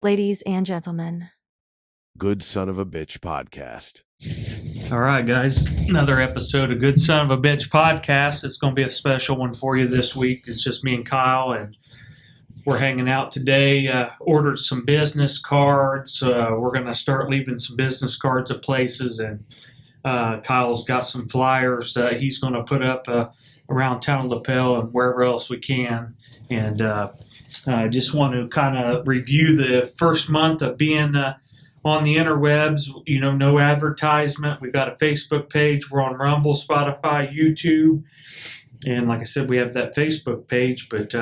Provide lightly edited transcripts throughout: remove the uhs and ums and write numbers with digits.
Ladies and gentlemen, Good Son of a Bitch podcast. All right, guys. Another episode of Good Son of a Bitch podcast. It's going to be a special one for you this week. It's just me and Kyle, and we're hanging out today. Ordered some business cards. We're going to start leaving some business cards at places, and Kyle's got some flyers that he's going to put up around town of Lapel and wherever else we can. And I just want to kind of review the first month of being on the interwebs. You know, no advertisement. We've got a Facebook page. We're on Rumble, Spotify, YouTube. And like I said, we have that Facebook page. But,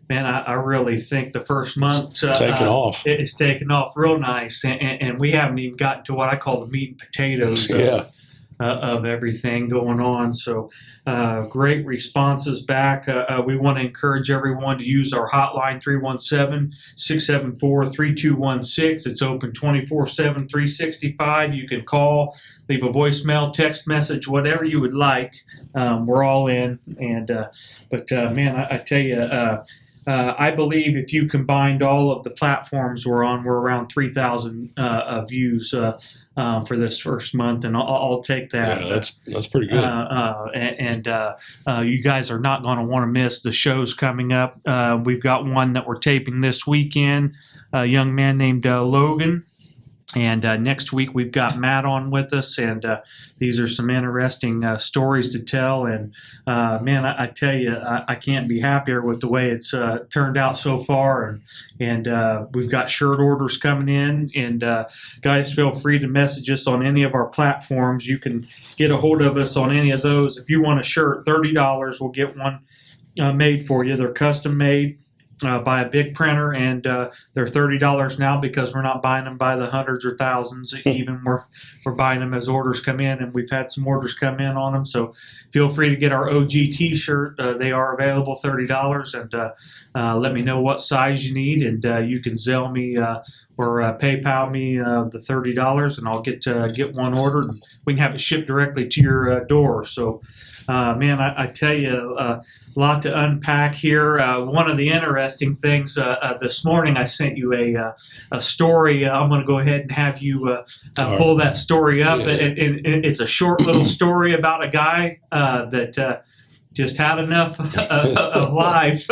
man, I really think the first month it's taken off real nice. And we haven't even gotten to what I call the meat and potatoes of everything going on. So great responses back. We want to encourage everyone to use our hotline, 317-674-3216. It's open 24/7, 365. You can call, leave a voicemail, text message, whatever you would like. We're all in. But man, I tell you, I believe if you combined all of the platforms we're on, we're around 3,000 views for this first month, and I'll take that. Yeah, that's pretty good. You guys are not going to want to miss the shows coming up. We've got one that we're taping this weekend, a young man named Logan. And next week we've got Matt on with us, and these are some interesting stories to tell. And man, I tell you, I can't be happier with the way it's turned out so far. And we've got shirt orders coming in. And guys, feel free to message us on any of our platforms. You can get a hold of us on any of those. If you want a shirt, $30, we'll get one made for you. They're custom made. By a big printer, and they're $30 now because we're not buying them by the hundreds or thousands. Even we're buying them as orders come in, and we've had some orders come in on them. So feel free to get our OG T-shirt. They are available, $30, and let me know what size you need, and you can Zelle me or PayPal me the $30, and I'll get one ordered. And we can have it shipped directly to your door. So. Man, I tell you, a lot to unpack here. One of the interesting things this morning, I sent you a story. I'm going to go ahead and have you pull that story up. Yeah. And it's a short little story about a guy that just had enough of life.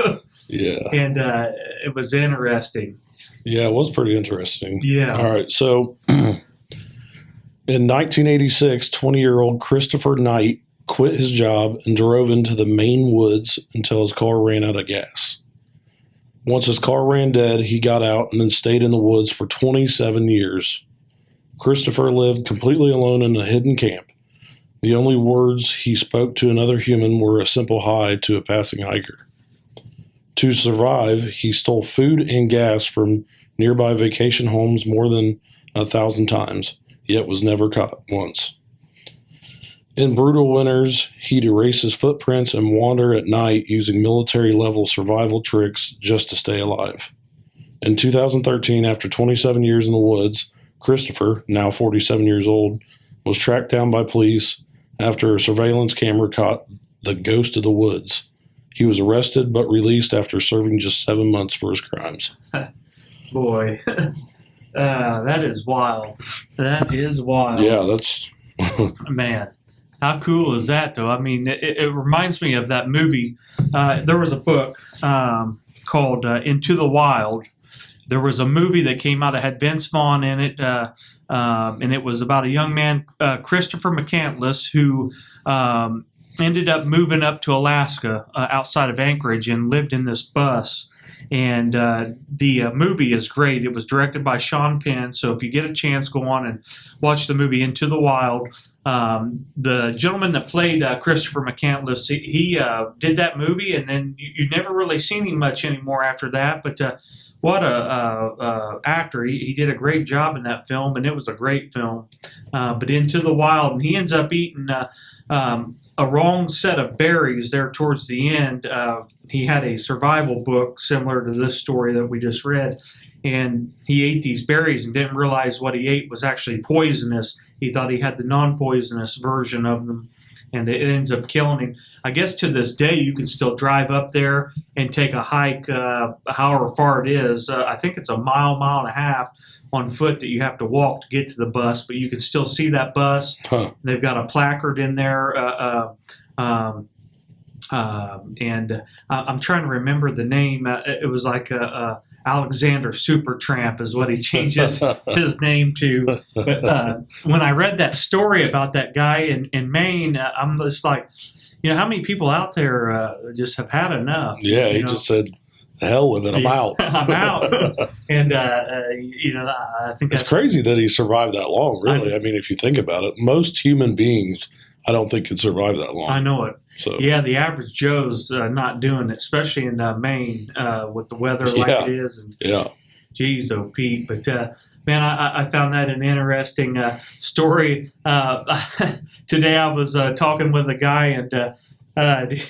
Yeah. And it was interesting. Yeah, it was pretty interesting. Yeah. All right. So in 1986, 20-year-old Christopher Knight quit his job and drove into the Maine woods until his car ran out of gas. Once his car ran dead, he got out and then stayed in the woods for 27 years. Christopher lived completely alone in a hidden camp. The only words he spoke to another human were a simple hi to a passing hiker. To survive, he stole food and gas from nearby vacation homes more than 1,000 times, yet was never caught once. In brutal winters, he'd erase his footprints and wander at night using military-level survival tricks just to stay alive. In 2013, after 27 years in the woods, Christopher, now 47 years old, was tracked down by police after a surveillance camera caught the ghost of the woods. He was arrested but released after serving just 7 months for his crimes. Boy, that is wild. That is wild. Yeah, that's... Man. How cool is that, though? I mean, it reminds me of that movie. There was a book called Into the Wild. There was a movie that came out that had Vince Vaughn in it, and it was about a young man, Christopher McCandless, who ended up moving up to Alaska outside of Anchorage and lived in this bus. And the movie is great. It was directed by Sean Penn. So if you get a chance, go on and watch the movie Into the Wild. The gentleman that played Christopher McCandless, he did that movie, and then you never really seen him much anymore after that. But what a actor. He did a great job in that film, and it was a great film. But Into the Wild, and he ends up eating a wrong set of berries there towards the end. He had a survival book similar to this story that we just read, and he ate these berries and didn't realize what he ate was actually poisonous. He thought he had the non-poisonous version of them, and it ends up killing him. I guess to this day you can still drive up there and take a hike, however far it is. I think it's a mile and a half on foot that you have to walk to get to the bus, but you can still see that bus. Huh. They've got a placard in there. And I'm trying to remember the name. It was like Alexander Supertramp is what he changes his name to. But when I read that story about that guy in Maine, I'm just like, how many people out there just have had enough? Yeah, he just said, "The hell with it, I'm out." I'm out. And I think it's crazy that he survived that long. Really, I mean, if you think about it, most human beings, I don't think could survive that long. I know it. So yeah, the average Joe's not doing it, especially in Maine with the weather like it is. And, geez, oh Pete, but man, I found that an interesting story. Today I was talking with a guy, and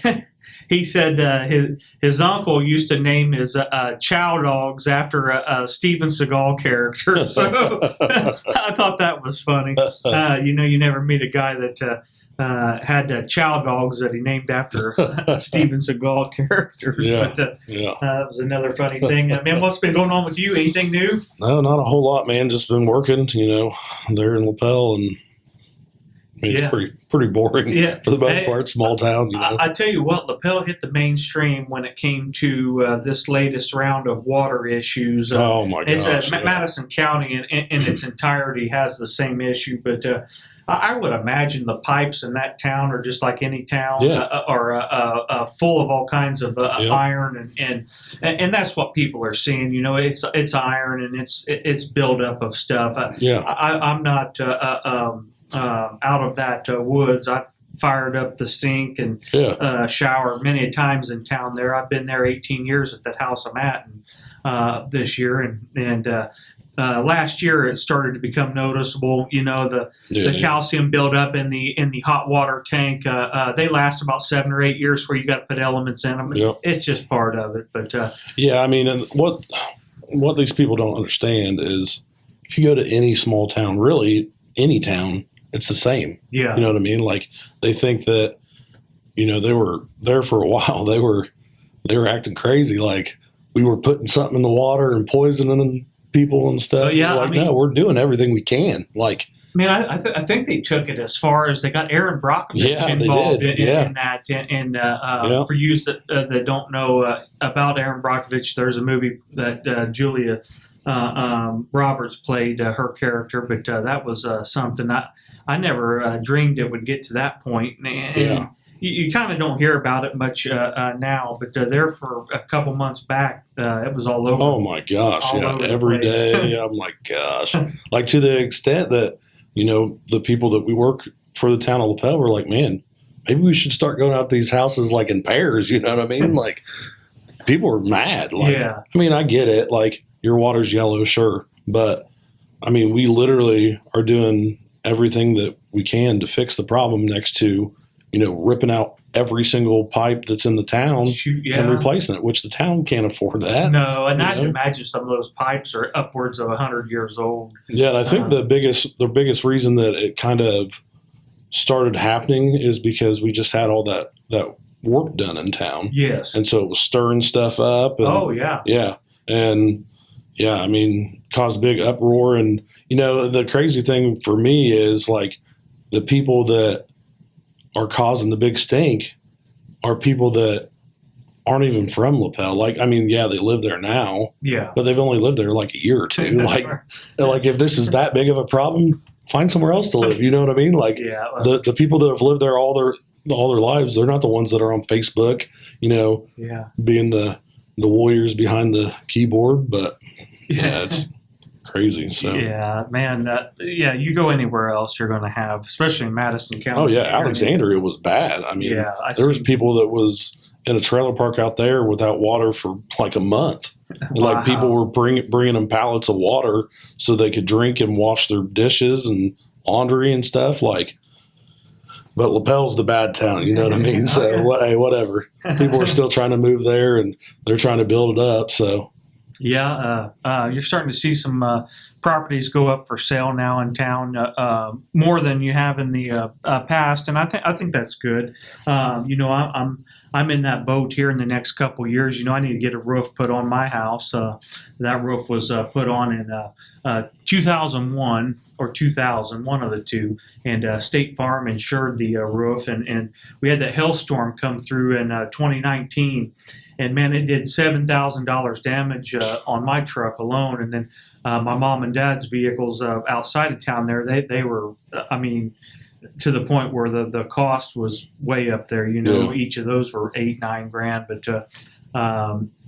he said his uncle used to name his chow dogs after a Steven Seagal character. So I thought that was funny. You never meet a guy that had chow dogs that he named after Steven Seagal characters. Yeah, but that was another funny thing. Man, what's been going on with you? Anything new? No, not a whole lot, man. Just been working, there in Lapel, and it's pretty boring for the most part. Small town, I tell you what, Lapel hit the mainstream when it came to this latest round of water issues. Oh my gosh! Madison County in its entirety has the same issue, but I would imagine the pipes in that town are just like any town, are full of all kinds of iron, and that's what people are seeing. It's iron and it's buildup of stuff. I'm not. Out of that woods. I've fired up the sink and showered many times in town there. I've been there 18 years at that house I'm at this year. And last year it started to become noticeable. The calcium buildup in the hot water tank. They last about 7 or 8 years before you got to put elements in them. Yep. It's just part of it. But I mean, and what these people don't understand is if you go to any small town, really any town, it's the same. Yeah. You know what I mean? Like they think that, they were there for a while. They were acting crazy. Like we were putting something in the water and poisoning people and stuff. No, we're doing everything we can. Like, man, I think they took it as far as they got Aaron Brockovich involved in that. And for you that don't know about Aaron Brockovich, there's a movie that Julia Roberts played her character, but that was something I never dreamed it would get to that point. And you kind of don't hear about it much now, but there for a couple months back, it was all over. Oh my gosh! Every day. I'm like, gosh, like to the extent that the people that we work for the town of Lapel were like, man, maybe we should start going out to these houses like in pairs. You know what I mean? Like people are mad. Like, I mean, I get it. Like your water's yellow, sure, but I mean, we literally are doing everything that we can to fix the problem next to, ripping out every single pipe that's in the town and replacing it, which the town can't afford that. No, and I'd imagine some of those pipes are upwards of 100 years old. Yeah, and I think the biggest reason that it kind of started happening is because we just had all that work done in town. Yes. And so it was stirring stuff up. And, Yeah. And I mean, caused a big uproar. And, the crazy thing for me is like the people that are causing the big stink are people that aren't even from Lapel. Like, I mean, they live there now. Yeah. But they've only lived there like a year or two. Like, if this is that big of a problem, find somewhere else to live. You know what I mean? Like, the people that have lived there all their lives, they're not the ones that are on Facebook, being the warriors behind the keyboard. But, it's crazy. So man, you go anywhere else, you're going to have, especially in Madison County. Oh yeah, Alexandria was bad. I mean, there was people that was in a trailer park out there without water for like a month. And like people were bringing them pallets of water so they could drink and wash their dishes and laundry and stuff. Like, but Lapel's the bad town, you know what I mean? So whatever. People are still trying to move there and they're trying to build it up. So. Yeah, you're starting to see some properties go up for sale now in town, more than you have in the past, and I think that's good. I'm in that boat here in the next couple of years. I need to get a roof put on my house. That roof was put on in 2001 or 2000, one of the two, and State Farm insured the roof, and we had that hailstorm come through in 2019. And man, it did $7,000 damage on my truck alone. And then my mom and dad's vehicles outside of town there, they were, to the point where the cost was way up there. Yeah. Each of those were 8-9 grand. But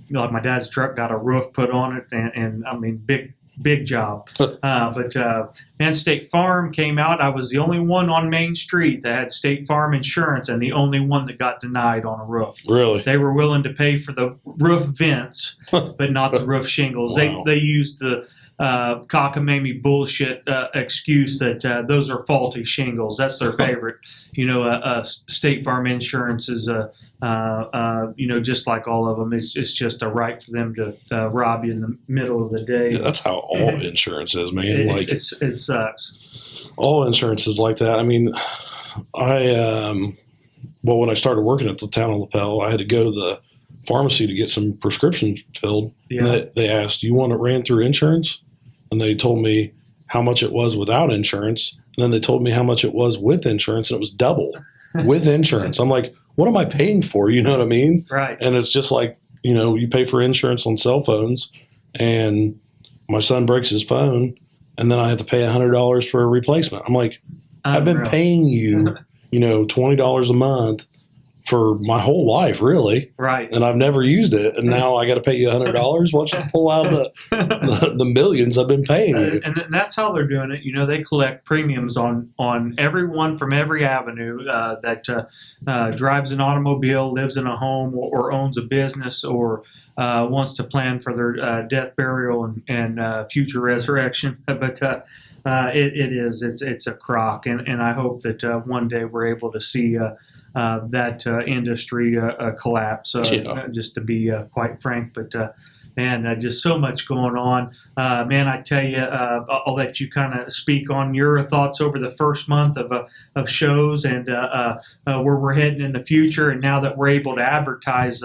like my dad's truck got a roof put on it, and big job. But man, State Farm came out. I was the only one on Main Street that had State Farm insurance, and the only one that got denied on a roof. Really? They were willing to pay for the roof vents, but not the roof shingles. Wow. They used the cockamamie bullshit excuse that those are faulty shingles. That's their favorite. State Farm insurance is just like all of them. It's just a right for them to rob you in the middle of the day. Yeah, that's how all insurance is, man. It sucks. All insurance is like that. When I started working at the town of LaPel, I had to go to the pharmacy to get some prescriptions filled. Yeah. And they asked, "Do you want it ran through insurance?" And they told me how much it was without insurance. And then they told me how much it was with insurance, and it was double with insurance. I'm like, what am I paying for? You know what I mean? Right. And it's just like, you pay for insurance on cell phones, and my son breaks his phone, and then I have to pay $100 for a replacement. I'm like, I've been paying you, $20 a month for my whole life, really. Right. And I've never used it, and now I got to pay you $100. Why don't you pull out the millions I've been paying you? And that's how they're doing it. They collect premiums on everyone from every avenue that drives an automobile, lives in a home, or owns a business, or wants to plan for their death, burial, and future resurrection. But it's a crock, and I hope that one day we're able to see that industry collapse. Just to be quite frank, but. Man, just so much going on. Man, I tell you, I'll let you kind of speak on your thoughts over the first month of shows and where we're heading in the future. And now that we're able to advertise,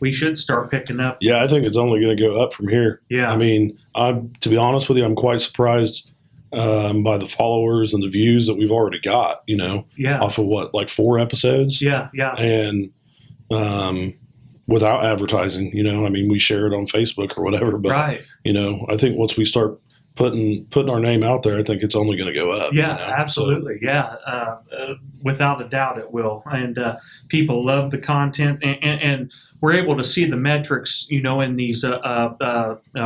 we should start picking up. Yeah, I think it's only going to go up from here. Yeah. To be honest with you, I'm quite surprised by the followers and the views that we've already got, off of 4 episodes? Yeah. And without advertising, we share it on Facebook or whatever. But, right. I think once we start putting our name out there, I think it's only going to go up. Yeah, absolutely. So, yeah, without a doubt it will. And people love the content, and we're able to see the metrics, in these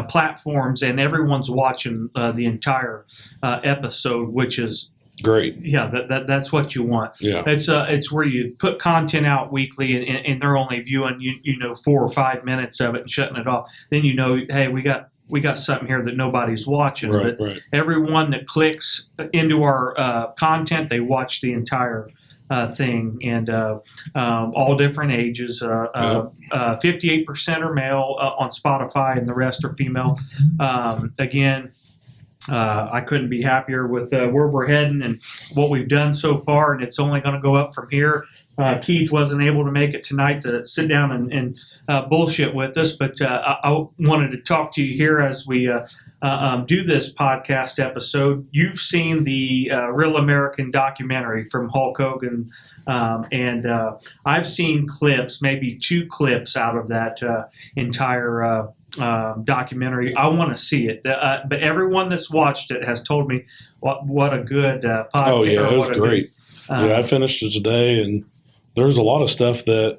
platforms, and everyone's watching the entire episode, which is great. Yeah, that's what you want. Yeah, it's where you put content out weekly, and they're only viewing 4 or 5 minutes of it and shutting it off. Then hey, we got something here that nobody's watching. Right, but right. Everyone that clicks into our content, they watch the entire thing, and all different ages. 58% are male on Spotify, and the rest are female. Again. I couldn't be happier with where we're heading and what we've done so far, and it's only going to go up from here. Keith wasn't able to make it tonight to sit down and bullshit with us, but I wanted to talk to you here as we do this podcast episode. You've seen the Real American documentary from Hulk Hogan, and I've seen clips, maybe 2 clips out of that entire documentary. I want to see it, but everyone that's watched it has told me what a good podcast. Oh yeah, it was great. I finished it today, and there's a lot of stuff that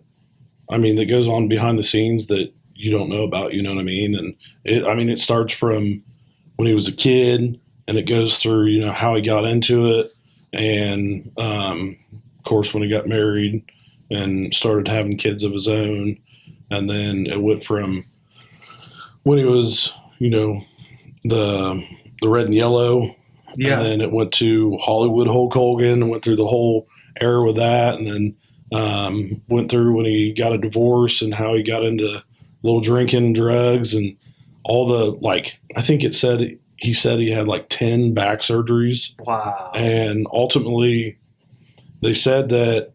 that goes on behind the scenes that you don't know about. You know what I mean? And it starts from when he was a kid, and it goes through how he got into it, and of course when he got married and started having kids of his own, and then it went from when he was, the red and yellow, yeah. And then it went to Hollywood Hulk Hogan and went through the whole era with that, and then went through when he got a divorce and how he got into little drinking, drugs, and all the, like, I think he said he had like 10 back surgeries. Wow. And ultimately, they said that,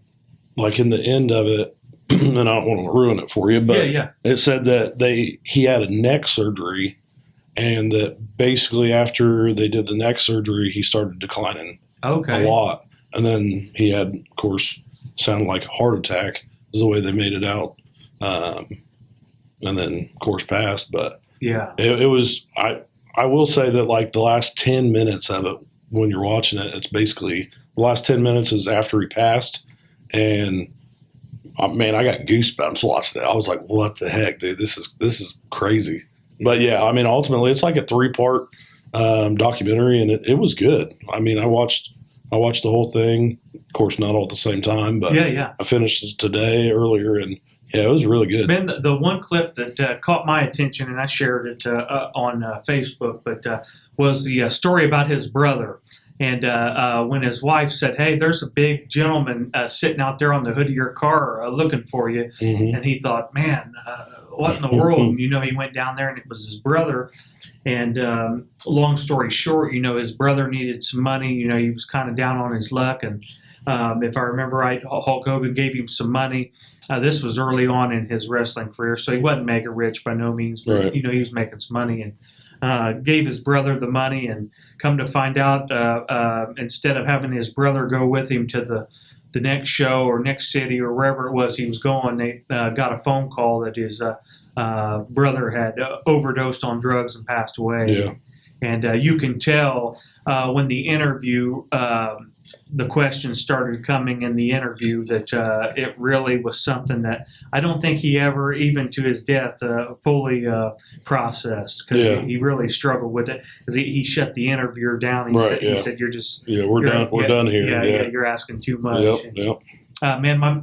like, in the end of it, and I don't want to ruin it for you, but it said that he had a neck surgery, and that basically after they did the neck surgery, he started declining a lot. And then he had, of course, sounded like a heart attack is the way they made it out. And then, of course, passed. But it was, I will say that, like, the last 10 minutes of it, when you're watching it, it's basically the last 10 minutes is after he passed. And man, I got goosebumps watching it. I was like, what the heck, dude? This is crazy. But yeah, I mean, ultimately it's like a 3-part documentary, and it was good. I mean, I watched the whole thing, of course, not all at the same time, but I finished it today earlier, and yeah, it was really good. Ben, the one clip that caught my attention, and I shared it on Facebook, but was the story about his brother. And when his wife said, hey, there's a big gentleman sitting out there on the hood of your car looking for you. Mm-hmm. And he thought, man, what in the world? And, he went down there, and it was his brother. And long story short, his brother needed some money. He was kind of down on his luck. And if I remember right, Hulk Hogan gave him some money. This was early on in his wrestling career, so he wasn't mega rich by no means. But, he was making some money, and gave his brother the money. And come to find out, instead of having his brother go with him to the next show or next city or wherever it was he was going, they got a phone call that his brother had overdosed on drugs and passed away. Yeah. And you can tell when the interview, the questions started coming in the interview, that it really was something that I don't think he ever, even to his death, fully processed, because he really struggled with it, because he shut the interviewer down. He said, "You're just we're done here. Yeah, you're asking too much." Man, my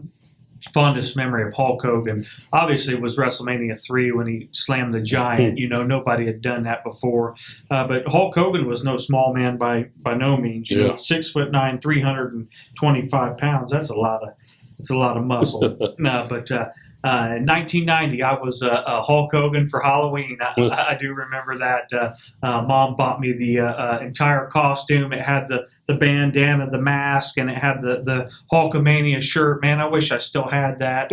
fondest memory of Hulk Hogan obviously was WrestleMania 3 when he slammed the Giant. Nobody had done that before. But Hulk Hogan was no small man by no means. 6'9", 325 pounds. That's a lot of muscle. But in 1990, I was Hulk Hogan for Halloween. I do remember that. Mom bought me the entire costume. It had the bandana, the mask, and it had the Hulkamania shirt. Man, I wish I still had that.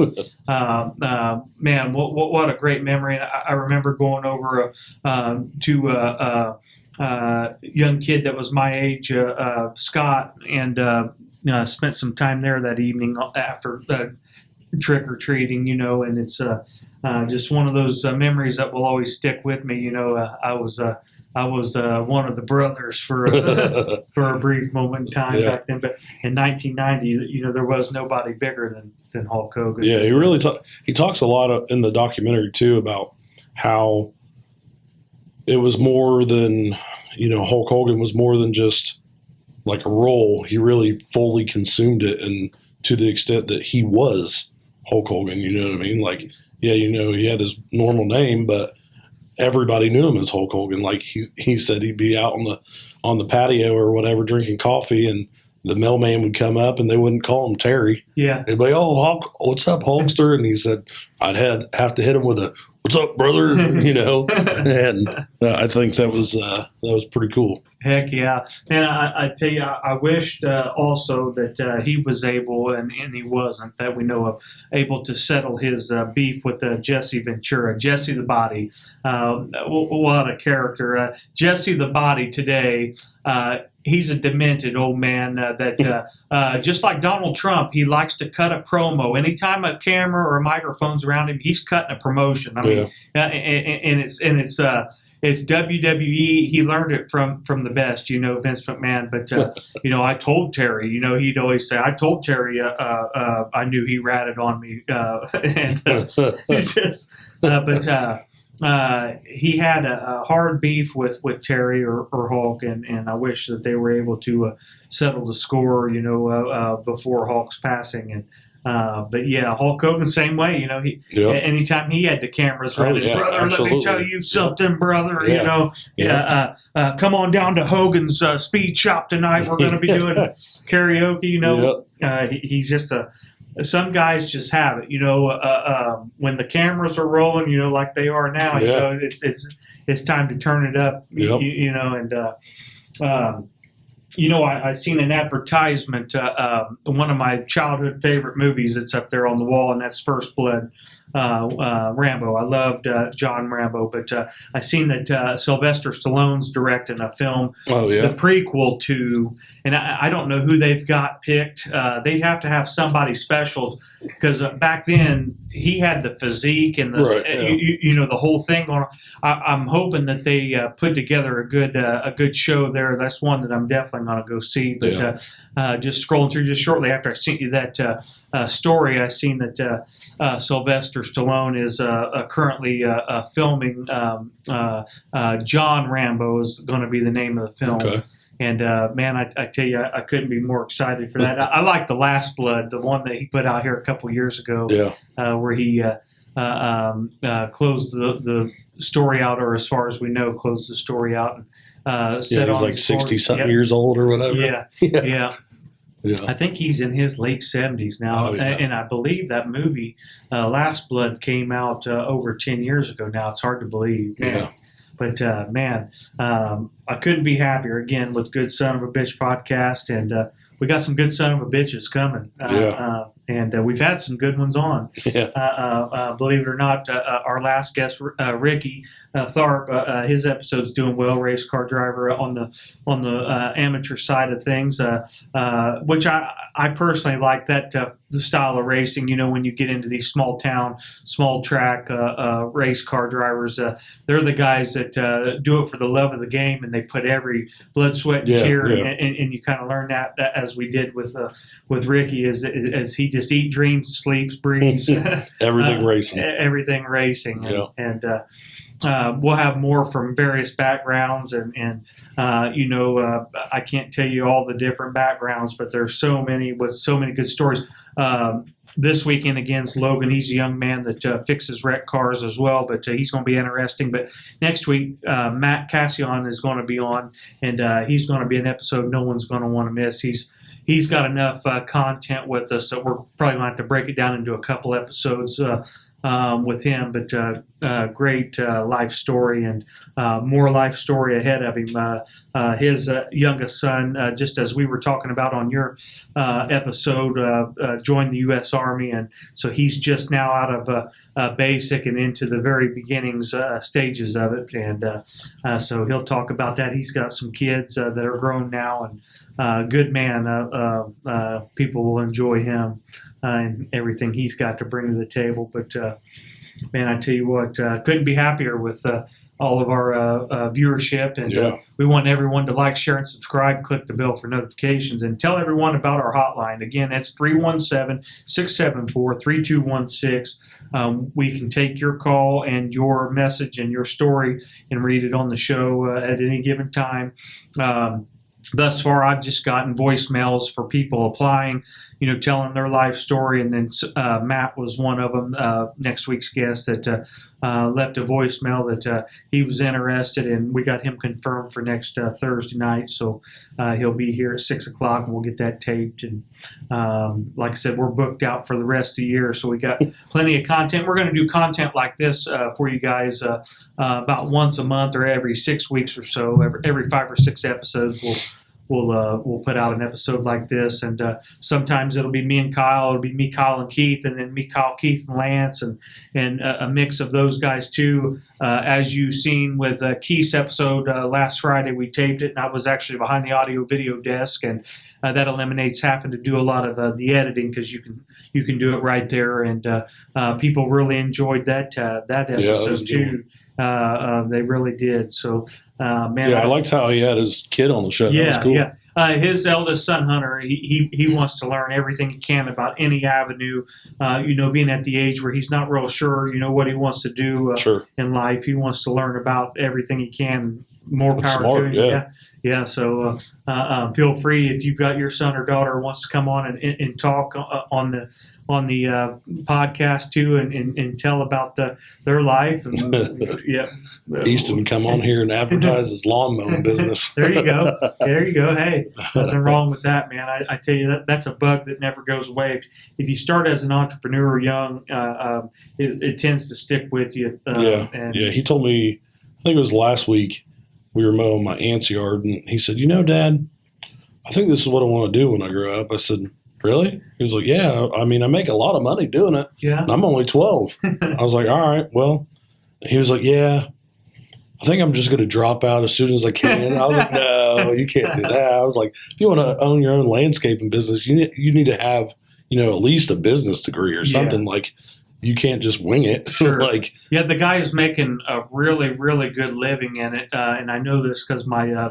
Man, what a great memory. I remember going over to a young kid that was my age, Scott, and spent some time there that evening after trick-or-treating, and it's just one of those memories that will always stick with me. I was one of the brothers for a brief moment in time back then, but in 1990, there was nobody bigger than Hulk Hogan. Yeah, he really he talks a lot in the documentary too about how it was more than, Hulk Hogan was more than just like a role. He really fully consumed it, and to the extent that he was Hulk Hogan, you know what I mean? Like, he had his normal name, but everybody knew him as Hulk Hogan. Like he said, he'd be out on the patio or whatever drinking coffee, and the mailman would come up, and they wouldn't call him Terry. Yeah, they'd be like, "Oh, Hulk, what's up, Hulkster?" And he said, "I'd have to hit him with a 'What's up, brother?'" And I think that was pretty cool. Heck yeah. And I tell you, I wished also that he was able, and he wasn't, that we know of, able to settle his beef with Jesse Ventura. Jesse the Body. What a character. Jesse the Body today, he's a demented old man that, just like Donald Trump, he likes to cut a promo. Anytime a camera or a microphone's around him, he's cutting a promotion. I mean, and it's WWE. He learned it from the best, Vince McMahon. But I told Terry, he'd always say, "I told Terry, I knew he ratted on me," and it's just, he had a hard beef with Terry or Hulk, and I wish that they were able to settle the score, before Hulk's passing. And but yeah, Hulk Hogan same way. Anytime he had the cameras running, brother, absolutely. Let me tell you something, brother. Come on down to Hogan's Speed Shop tonight. We're going to be doing karaoke. He's just some guys just have it. When the cameras are rolling, like they are now, it's time to turn it up. Yep. I seen an advertisement. One of my childhood favorite movies that's up there on the wall, and that's First Blood. Rambo. I loved John Rambo, but I seen that Sylvester Stallone's directing a film, the prequel to, and I don't know who they've got picked. They'd have to have somebody special because back then he had the physique and the the whole thing on. I'm hoping that they put together a good show there. That's one that I'm definitely going to go see. But just scrolling through just shortly after I sent you that story, I seen that Sylvester Stallone is currently filming John Rambo is going to be the name of the film. Okay. And man, I tell you, I couldn't be more excited for that. I like The Last Blood, the one that he put out here a couple years ago, where he closed the story out, or as far as we know, closed the story out. And, he was like 60-something years old or whatever. Yeah. I think he's in his late 70s now, and I believe that movie, Last Blood, came out over 10 years ago now. It's hard to believe. Yeah. But, I couldn't be happier, again, with Good Son of a Bitch podcast, and we got some good son of a bitches coming. And we've had some good ones on. Believe it or not, our last guest, Ricky Tharp, his episode's doing well. Race car driver on the amateur side of things, which I personally like that the style of racing. When you get into these small town, small track race car drivers, they're the guys that do it for the love of the game, and they put every blood, sweat, and tear. And you kind of learn that as we did with Ricky, as he just eat, dreams, sleeps, breathes everything racing. Everything racing, and we'll have more from various backgrounds, and I can't tell you all the different backgrounds, but there's so many with so many good stories. This weekend against Logan, he's a young man that fixes wrecked cars as well, but he's going to be interesting. But next week, Matt Cassion is going to be on, and he's going to be an episode no one's going to want to miss. He's got enough content with us that we're probably going to have to break it down into a couple episodes with him, but great life story, and more life story ahead of him. His youngest son, just as we were talking about on your episode, joined the U.S. Army, and so he's just now out of basic and into the very beginnings stages of it, and so he'll talk about that. He's got some kids that are grown now, and good man. People will enjoy him and everything he's got to bring to the table. But man, I tell you what, couldn't be happier with all of our viewership. And we want everyone to like, share, and subscribe. Click the bell for notifications, and tell everyone about our hotline. Again, that's 317-674-3216. We can take your call and your message and your story and read it on the show at any given time. Thus far, I've just gotten voicemails for people applying, telling their life story. And then Matt was one of them, next week's guest, that left a voicemail that he was interested in. We got him confirmed for next Thursday night. So he'll be here at 6 o'clock, and we'll get that taped. And like I said, we're booked out for the rest of the year. So we got plenty of content. We're going to do content like this for you guys about once a month or every 6 weeks or so. Every 5 or 6 episodes, we'll put out an episode like this, and sometimes it'll be me and Kyle, it'll be me, Kyle, and Keith, and then me, Kyle, Keith, and Lance, and a mix of those guys too. As you've seen with Keith's episode last Friday, we taped it, and I was actually behind the audio-video desk, and that eliminates having to do a lot of the editing, because you can do it right there, and people really enjoyed that episode too. They really did. So, man, I liked how he had his kid on the show. That was cool. His eldest son, Hunter, he wants to learn everything he can about any avenue. Being at the age where he's not real sure, what he wants to do in life. He wants to learn about everything he can. More That's power smart, to him. Yeah. So feel free, if you've got your son or daughter wants to come on and talk on the podcast too, and tell about their life. And, Easton, come on here and advertise. advertise his lawn mowing business. There you go. There you go. Hey, nothing wrong with that, man. I tell you, that's a bug that never goes away. If you start as an entrepreneur young, it tends to stick with you. Yeah. He told me, I think it was last week, we were mowing my aunt's yard, and he said, Dad, I think this is what I want to do when I grow up. I said, really? He was like, yeah. I mean, I make a lot of money doing it. Yeah. And I'm only 12. I was like, all right, well. He was like, yeah, I think I'm just going to drop out as soon as I can. I was like, no, you can't do that. I was like, if you want to own your own landscaping business, you need to have, at least a business degree or something. Like, you can't just wing it. Sure. Yeah, the guy is making a really, really good living in it. And I know this because my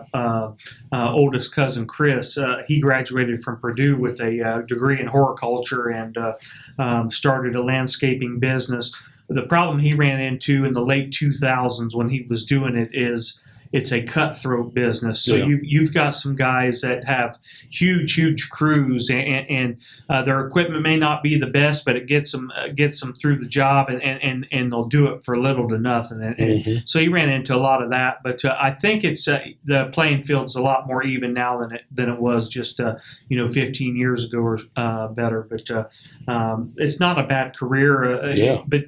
oldest cousin, Chris, he graduated from Purdue with a degree in horticulture and started a landscaping business. The problem he ran into in the late 2000s when he was doing it is it's a cutthroat business. So you've got some guys that have huge crews, and their equipment may not be the best, but it gets them through the job, and they'll do it for little to nothing. And so he ran into a lot of that. But I think it's the playing field's a lot more even now than it was just 15 years ago or better. But it's not a bad career. But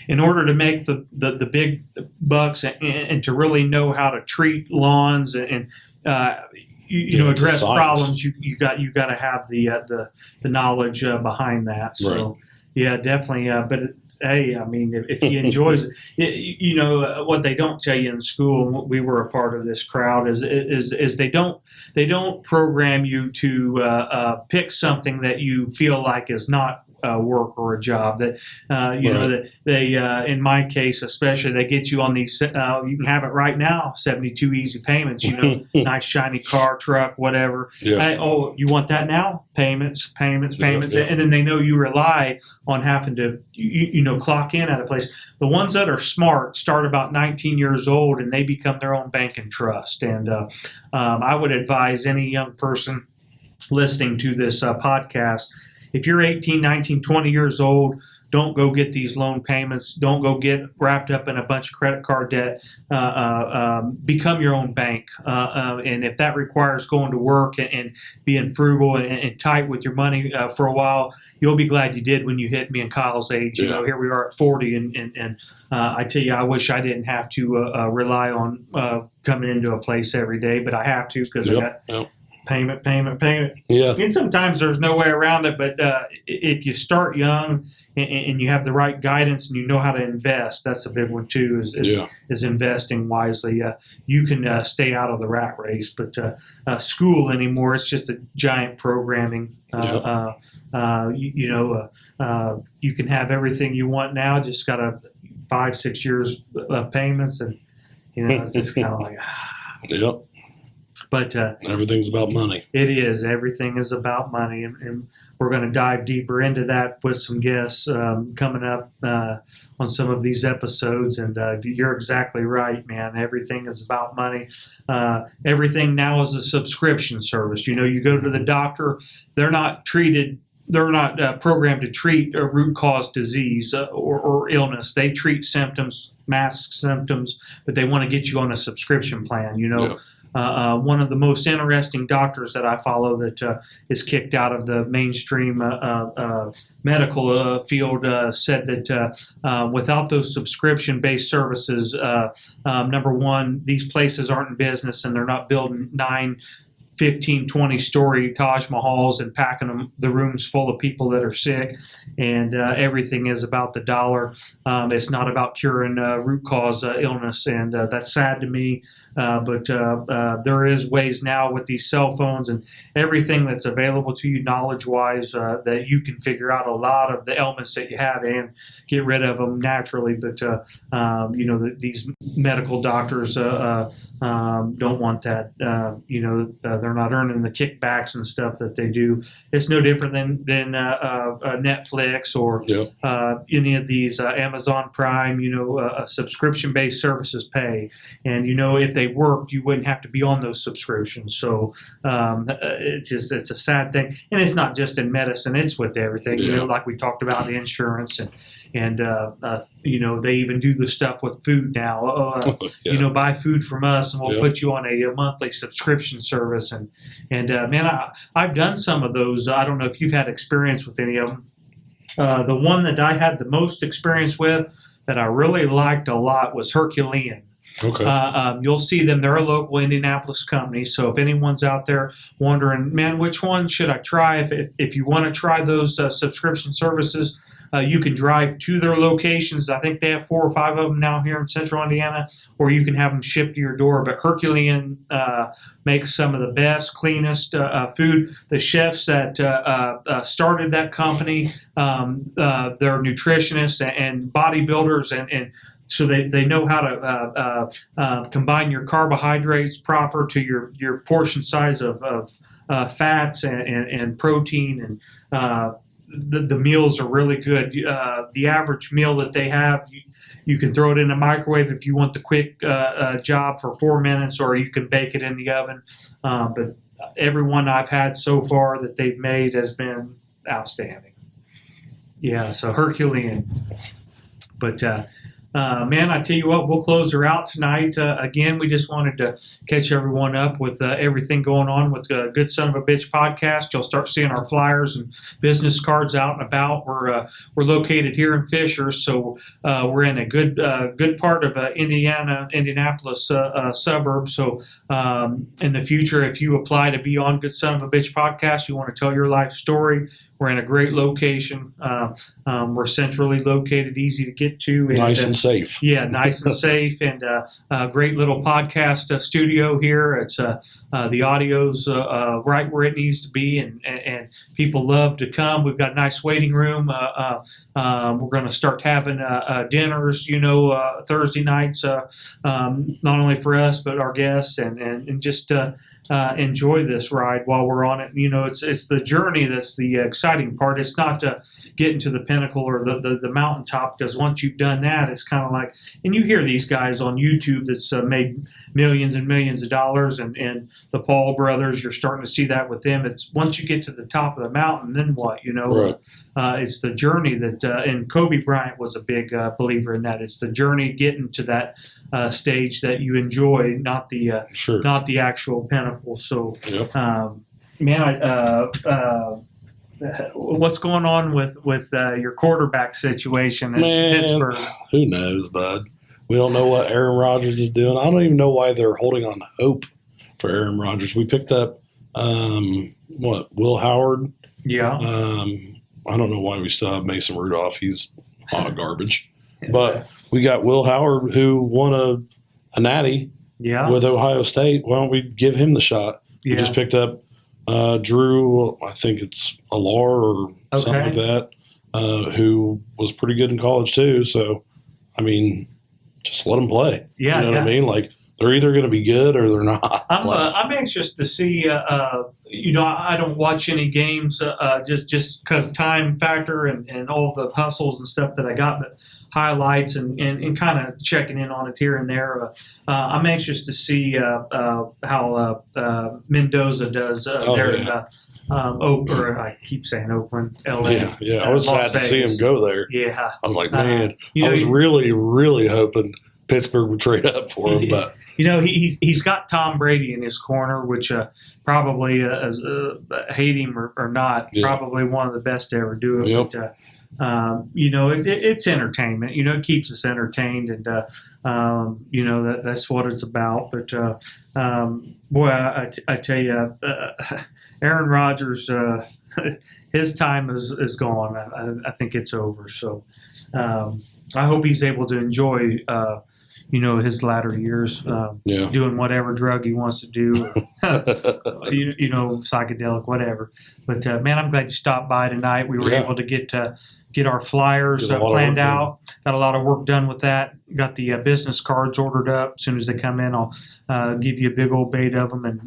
in order to make the big bucks and to really know how to treat lawns and address problems, you got to have the knowledge behind that. So yeah, definitely. But hey, I mean, if he enjoys it, what they don't tell you in school, and we were a part of this crowd, is they don't program you to pick something that you feel like is not work or a job. That that they in my case especially, they get you on these you can have it right now, 72 easy payments, nice shiny car, truck, whatever. Hey, oh, you want that now? Payments. And then they know you rely on having to clock in at a place. The ones that are smart start about 19 years old and they become their own bank and trust. And I would advise any young person listening to this podcast, if you're 18, 19, 20 years old, don't go get these loan payments. Don't go get wrapped up in a bunch of credit card debt. Become your own bank. And if that requires going to work and being frugal and tight with your money for a while, you'll be glad you did when you hit me and Kyle's age. Here we are at 40. And I tell you, I wish I didn't have to rely on coming into a place every day, but I have to because I got payment. Yeah. And sometimes there's no way around it, but if you start young and you have the right guidance and you know how to invest, that's a big one too, is investing wisely. You can stay out of the rat race, but school anymore, it's just a giant programming. You can have everything you want now, just got 5-6 years of payments, and it's just kind of like Yep. But everything's about money. It is. Everything is about money, and we're going to dive deeper into that with some guests coming up on some of these episodes. And you're exactly right, man. Everything is about money. Everything now is a subscription service. You go to the doctor, they're not programmed to treat a root cause disease or illness. They treat symptoms, mask symptoms, but they want to get you on a subscription plan. One of the most interesting doctors that I follow that is kicked out of the mainstream medical field said that without those subscription-based services, number one, these places aren't in business and they're not building 9, 15, 20-story Taj Mahals and packing the rooms full of people that are sick, and everything is about the dollar. It's not about curing root cause illness, and that's sad to me. But there is ways now with these cell phones and everything that's available to you knowledge-wise that you can figure out a lot of the ailments that you have and get rid of them naturally. But these medical doctors don't want that. They're they're not earning the kickbacks and stuff that they do. It's no different than Netflix or any of these Amazon Prime, subscription-based services pay. And, if they worked, you wouldn't have to be on those subscriptions. So it's a sad thing. And it's not just in medicine, it's with everything, like we talked about the insurance and they even do the stuff with food now. Buy food from us and we'll put you on a monthly subscription service. And man, I've done some of those. I don't know if you've had experience with any of them. The one that I had the most experience with that I really liked a lot was Herculean. Okay. You'll see them. They're a local Indianapolis company. So if anyone's out there wondering, man, which one should I try? If you want to try those subscription services, you can drive to their locations. I think they have 4 or 5 of them now here in central Indiana, or you can have them shipped to your door. But Herculean makes some of the best, cleanest food. The chefs that started that company, they're nutritionists and bodybuilders, and so they know how to combine your carbohydrates proper to your portion size of fats and protein, and the meals are really good. The average meal that they have, you can throw it in a microwave if you want the quick job for 4 minutes, or you can bake it in the oven. But every one I've had so far that they've made has been outstanding. Yeah, so Herculean. But man, I tell you what, we'll close her out tonight. Again, we just wanted to catch everyone up with everything going on with the Good Son of a Bitch podcast. You'll start seeing our flyers and business cards out and about. We're located here in Fishers, so we're in a good part of Indianapolis suburb. So in the future, if you apply to be on Good Son of a Bitch podcast, you want to tell your life story, we're in a great location. We're centrally located, easy to get to. And, nice and safe. Yeah, nice and safe, and a great little podcast studio here. It's the audio's right where it needs to be, and people love to come. We've got a nice waiting room. We're going to start having dinners, Thursday nights, not only for us but our guests, and just enjoy this ride while we're on it. It's the journey that's the exciting part. It's not getting to the pinnacle or the mountaintop, because once you've done that, it's kind of like, and you hear these guys on YouTube that's made millions and millions of dollars, and the Paul brothers, you're starting to see that with them. It's once you get to the top of the mountain, then what? Right. It's the journey that, and Kobe Bryant was a big believer in that. It's the journey getting to that stage that you enjoy, not the actual pinnacle. So, man, what's going on with your quarterback situation in Pittsburgh? Who knows, bud? We don't know what Aaron Rodgers is doing. I don't even know why they're holding on to hope for Aaron Rodgers. We picked up Will Howard. Yeah. I don't know why we still have Mason Rudolph. He's hot garbage. But we got Will Howard, who won a natty with Ohio State. Why don't we give him the shot? We just picked up Drew, I think it's Alar or something like that, who was pretty good in college too. So, I mean, just let them play. Yeah, you know what I mean? Like, they're either going to be good or they're not. I'm anxious to see. I don't watch any games just because time factor and all the hustles and stuff that I got, but highlights and kind of checking in on it here and there. I'm anxious to see how Mendoza does there in I keep saying Oakland, LA. Yeah. I was sad to see him go there. Yeah. I was like, man, I was really, really hoping Pittsburgh would trade up for him, but. He's got Tom Brady in his corner, which probably, hate him or not, probably one of the best to ever do it. Yep. But, it's entertainment. It keeps us entertained, and that's what it's about. But boy, I tell you, Aaron Rodgers, his time is gone. I think it's over. So I hope he's able to enjoy. His latter years, doing whatever drug he wants to do, psychedelic, whatever. But, man, I'm glad you stopped by tonight. We were able to get get our flyers Get a lot of planned work done. out. Got a lot of work done with that. Got the business cards ordered up. As soon as they come in, I'll give you a big old bait of them, and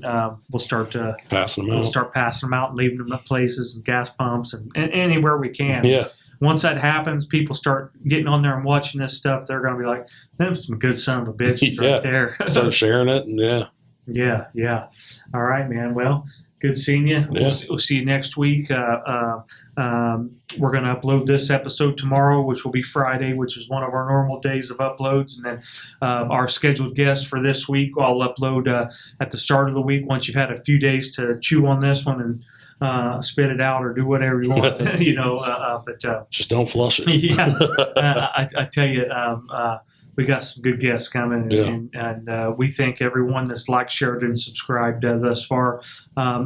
we'll start Passing them we'll out. start passing them out and leaving them at places and gas pumps and anywhere we can. Yeah. Once that happens, people start getting on there and watching this stuff. They're going to be like, "Them some good son of a bitches Yeah. right there." Start sharing it. And Yeah. All right, man. Well, good seeing you. Yeah. We'll see you next week. We're going to upload this episode tomorrow, which will be Friday, which is one of our normal days of uploads. And then our scheduled guest for this week, I'll upload at the start of the week once you've had a few days to chew on this one and spit it out or do whatever you want, but just don't flush it. yeah, I tell you, we got some good guests coming, and we thank everyone that's liked, shared, and subscribed thus far.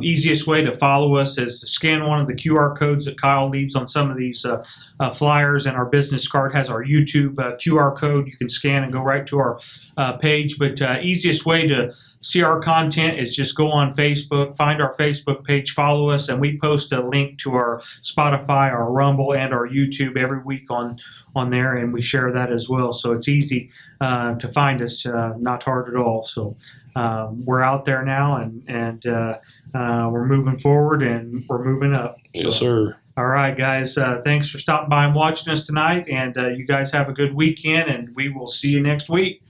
Easiest way to follow us is to scan one of the QR codes that Kyle leaves on some of these flyers, and our business card has our YouTube QR code. You can scan and go right to our page. But easiest way to see our content is just go on Facebook, find our Facebook page, follow us, and we post a link to our Spotify, our Rumble, and our YouTube every week on there, and we share that as well. So it's easy to find us, not hard at all. So we're out there now, and we're moving forward, and we're moving up. Yes, sir. All right, guys. Thanks for stopping by and watching us tonight, and you guys have a good weekend, and we will see you next week.